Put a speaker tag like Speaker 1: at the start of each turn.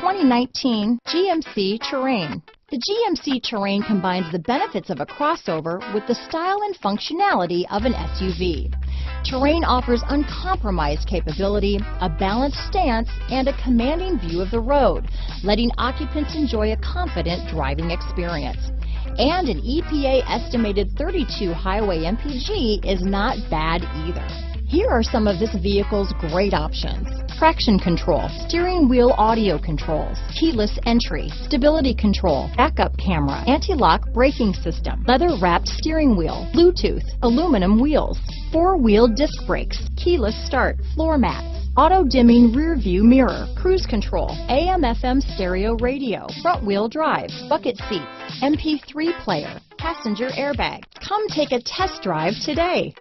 Speaker 1: 2019 GMC Terrain. The GMC Terrain combines the benefits of a crossover with the style and functionality of an SUV. Terrain offers uncompromised capability, a balanced stance, and a commanding view of the road, letting occupants enjoy a confident driving experience. And an EPA estimated 32 highway MPG is not bad either. Here are some of this vehicle's great options: traction control, steering wheel audio controls, keyless entry, stability control, backup camera, anti-lock braking system, leather-wrapped steering wheel, Bluetooth, aluminum wheels, four-wheel disc brakes, keyless start, floor mats, auto-dimming rear view mirror, cruise control, AM/FM stereo radio, front-wheel drive, bucket seats, MP3 player, passenger airbag. Come take a test drive today.